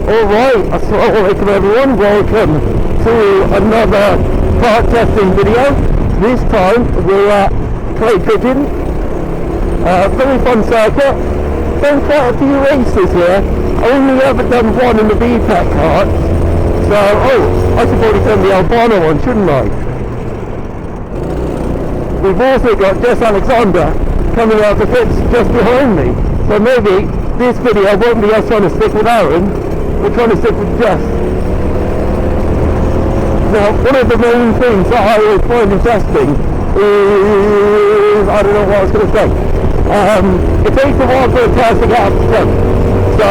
Alright, assalamu alaikum everyone, welcome to another kart testing video. This time we're at Clay Pigeon, very fun circuit, done quite a few races here, only ever done one in the BPEC kart, so, I should probably done the Albano one, shouldn't I? We've also got Jess Alexander coming out of pits just behind me, so maybe this video won't be us trying to stick with Aaron, we're trying to stick with Jess. Now, one of the main things that I always find interesting is, I don't know what I was going to say, it takes a while for a tire to get up to front, so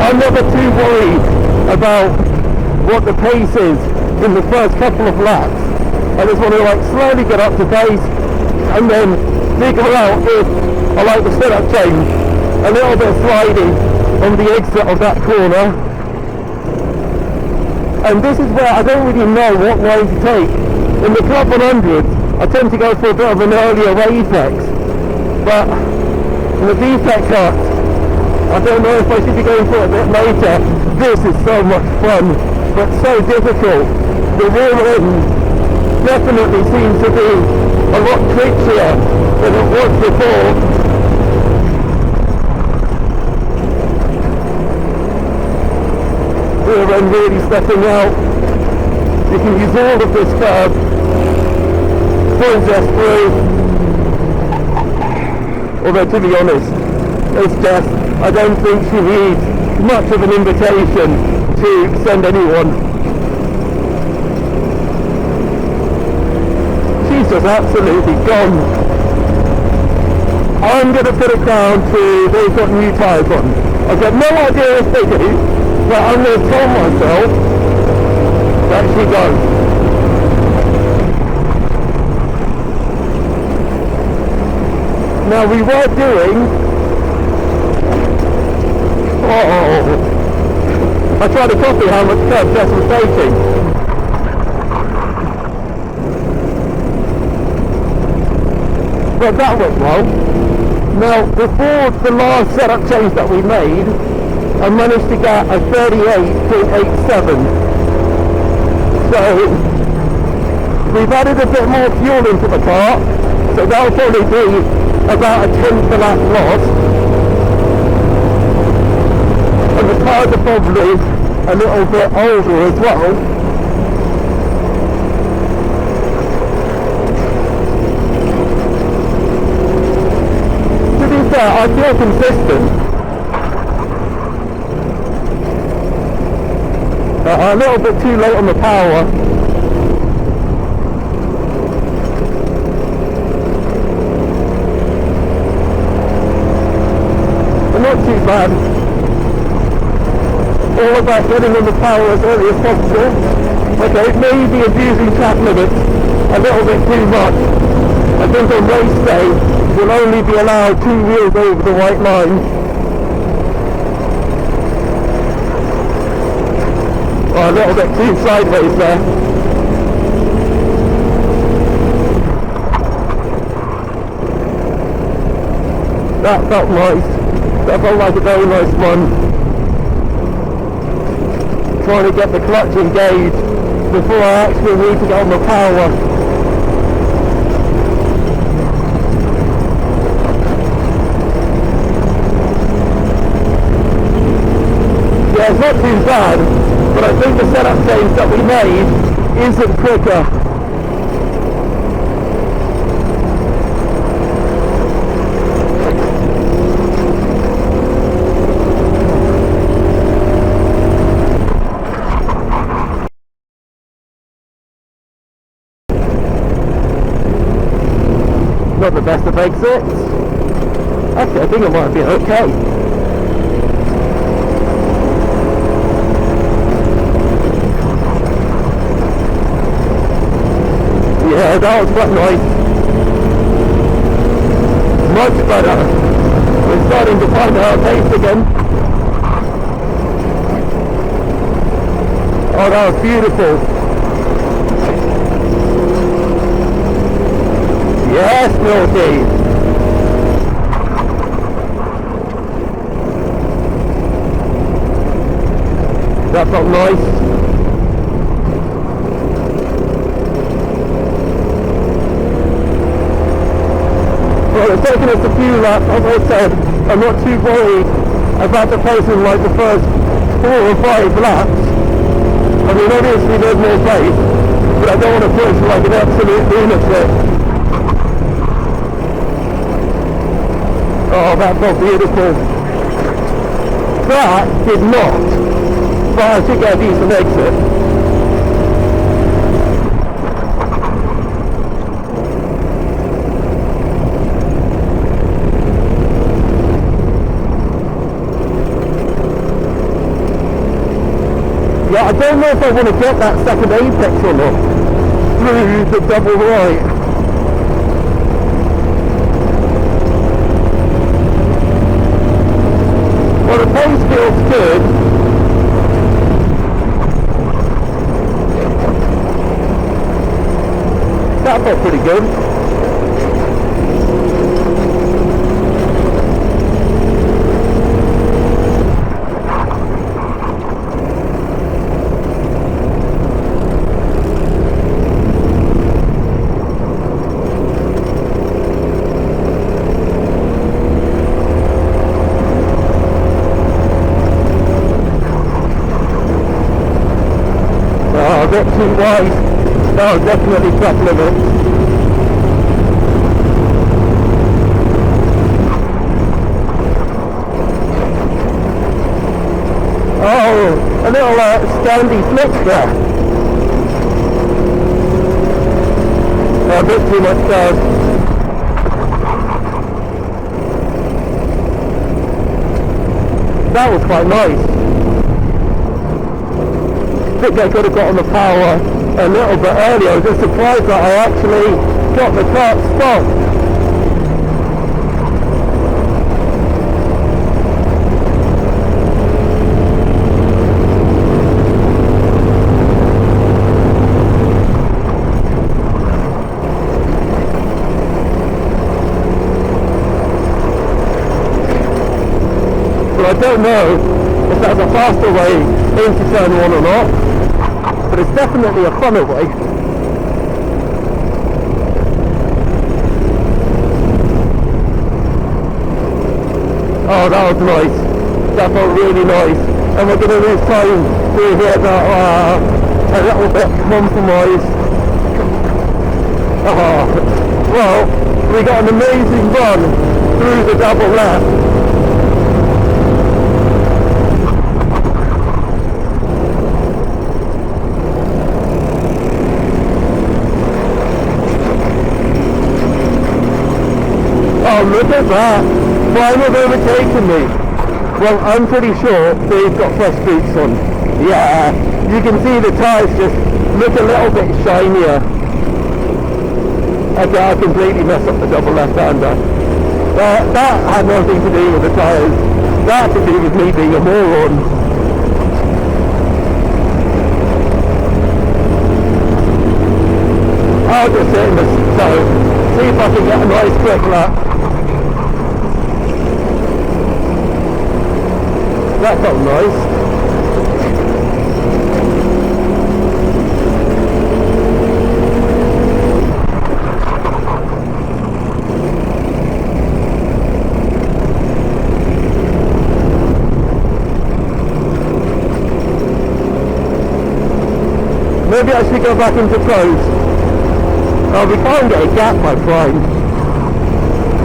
I'm never too worried about what the pace is in the first couple of laps. I just want to slowly get up to pace and then figure out if I like the setup change, a little bit of sliding on the exit of that corner. And this is where I don't really know what line to take. In the Club 100, I tend to go for a bit of an earlier apex, but in the BPEC kart, I don't know if I should be going for it a bit later. This is so much fun, but so difficult. The rear end definitely seems to be a lot trickier than it was before. Rear end really stepping out. You can use all of this curve. Point just through. Although to be honest, it's just, I don't think she needs much of an invitation to send anyone. She's just absolutely gone. I'm going to put it down to they've got new tyres on. I've got no idea if they do, but I'm going to tell myself that she goes. Now we were doing, I tried to copy how much curve Jess was taking. But that went well. Now before the last setup change that we made, I managed to get a 38.87. So we've added a bit more fuel into the car, so that'll probably be about a 10th of lap loss. And the cars are probably a little bit older as well. To be fair, I feel consistent. A little bit too late on the power. But not too bad. All about getting on the power as early as possible. Okay, maybe abusing track limits a little bit too much. I think on race day we'll only be allowed 2 wheels over the white line. Oh, a little bit too sideways there. That felt nice. That felt like a very nice one. Trying to get the clutch engaged before I actually need to get on the power. Yeah, it's not too bad, but I think the setup change that we made isn't quicker. Not the best of exits. Actually, I think it might be okay. Yeah, that was quite nice. Much better. We're starting to find our pace again. Oh, that was beautiful. Yes, Milky. That felt nice. Well, it's taken us a few laps. As I said, I'm not too worried about the pace in like the first 4 or 5 laps. I mean, obviously there's more pace, but I don't want to push like an absolute lunatic. Oh, that felt beautiful. That did not, but I should get a decent exit. Yeah, I don't know if I want to get that second apex or not through the double right. Well, the pace feels good. That felt pretty good. A bit too wide. No, definitely track limit. Oh, a little standy flip there. A bit too much gas. That was quite nice. I think I could have got on the power a little bit earlier. I was just surprised that I actually got the kart stopped. But I don't know if that's a faster way into turn 1 or not. But it's definitely a funner way. Oh, that was nice. That felt really nice. And we're going to lose time through here that a little bit compromised. Oh, well, we got an amazing run through the double left. Oh, look at that! Why have overtaken me? Well, I'm pretty sure they've got fresh boots on. Yeah, you can see the tyres just look a little bit shinier. Okay, I completely messed up the double left-hander. That had nothing to do with the tyres. That had to do with me being a moron. I'll just sit in the zone, see if I can get a nice quick lap. That felt nice. Maybe I should go back into pros. Oh, we can't get a gap, my friend.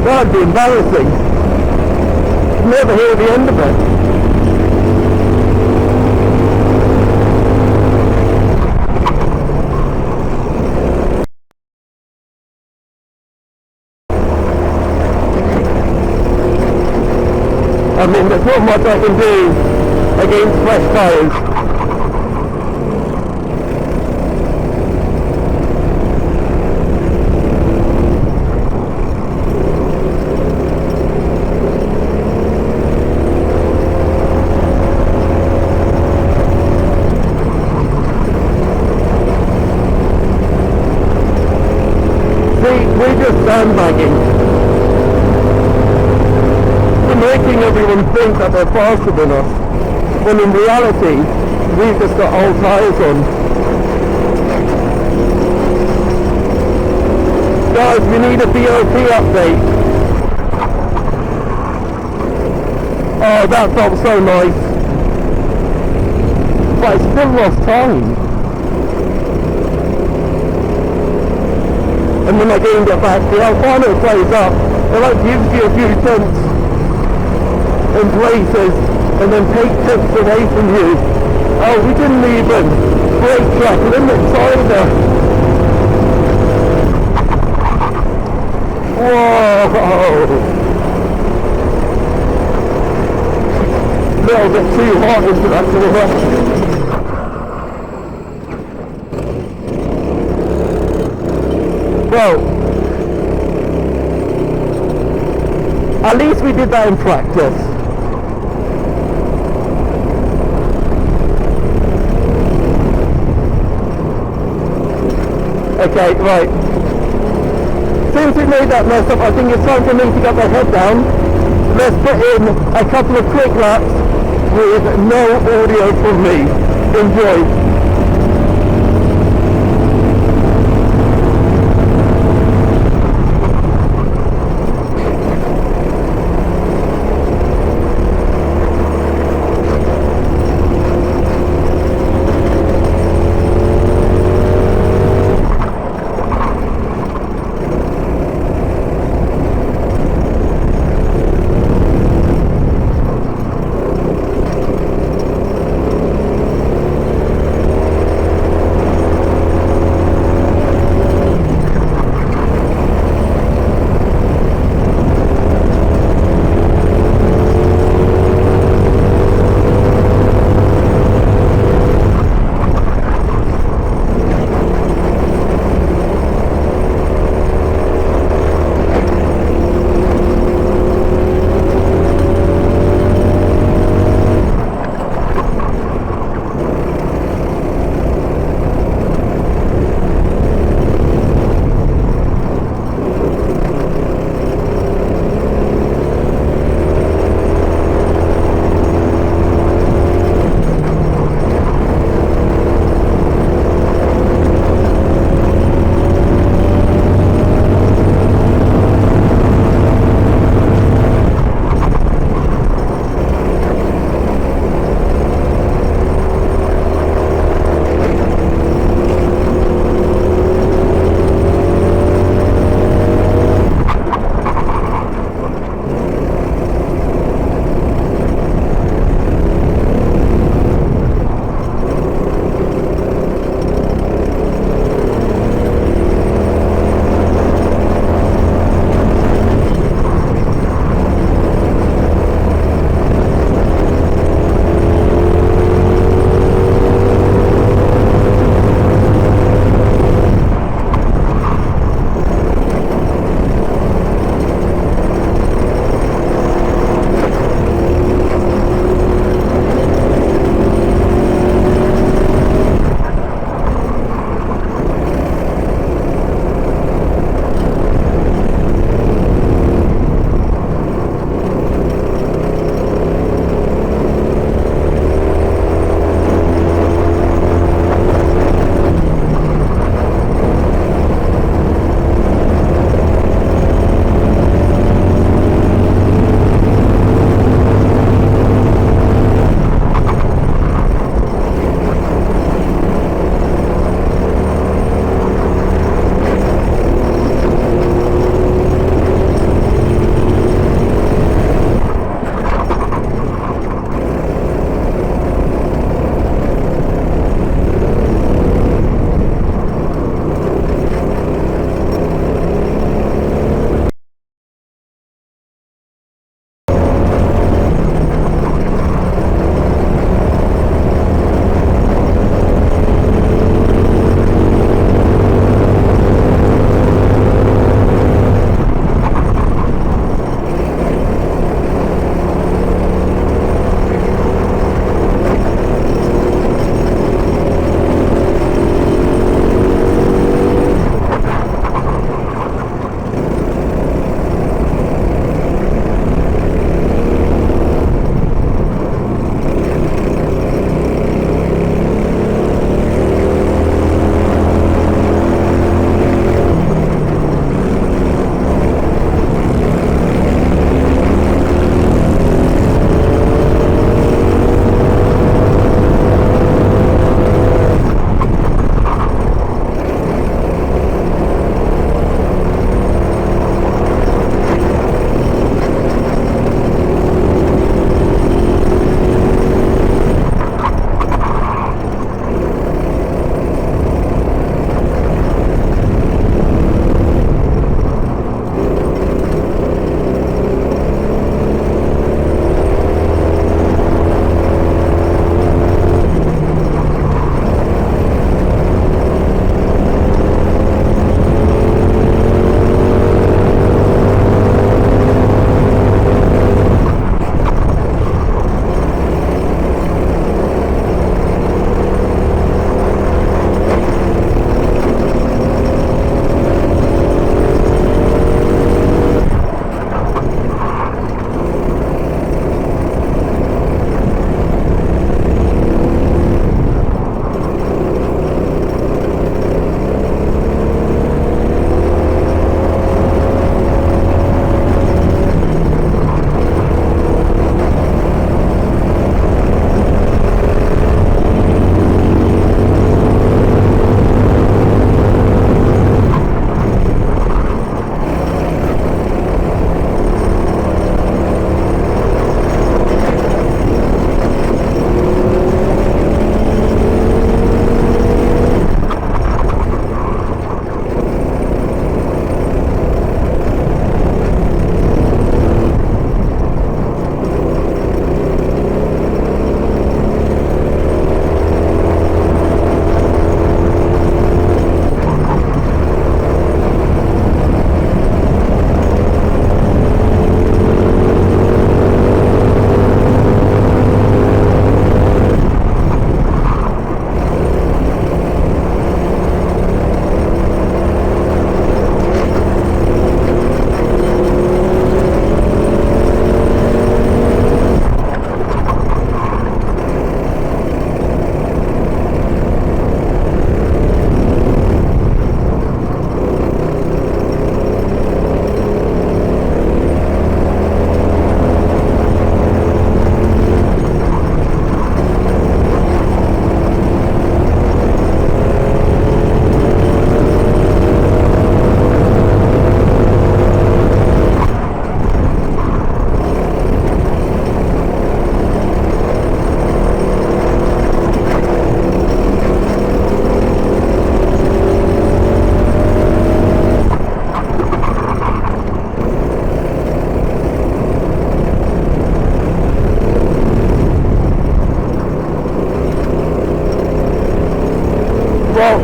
That would be embarrassing. Never hear the end of it. I mean, there's not much I can do against fresh tyres. See, we're just sandbagging. Making everyone think that they're faster than us, when in reality we've just got old tyres on. Guys, we need a BOP update. Oh, that felt so nice. But I still lost time. And when I gained it back, the Alfano plays up. It like gives you a few tenths in places and then take tenths away from you. Oh, we didn't even brake track limits either. Whoa! Little bit too hot into that corner. Well, at least we did that in practice. Okay, right. Since we made that mess up, I think it's time for me to get my head down. Let's put in a couple of quick laps with no audio from me. Enjoy.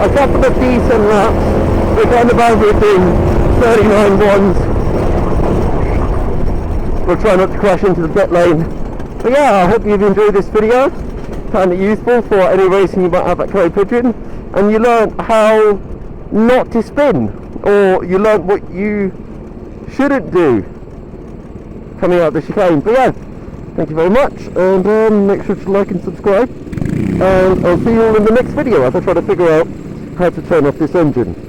a couple of decent laps. We're kind of averaging 39.1s. We'll try not to crash into the pit lane. But yeah, I hope you've enjoyed this video. Found it useful for any racing you might have at Clay Pigeon, and you learned how not to spin, or you learned what you shouldn't do coming out of the chicane. But yeah, thank you very much, and make sure to like and subscribe, and I'll see you all in the next video as I try to figure out how to turn off this engine.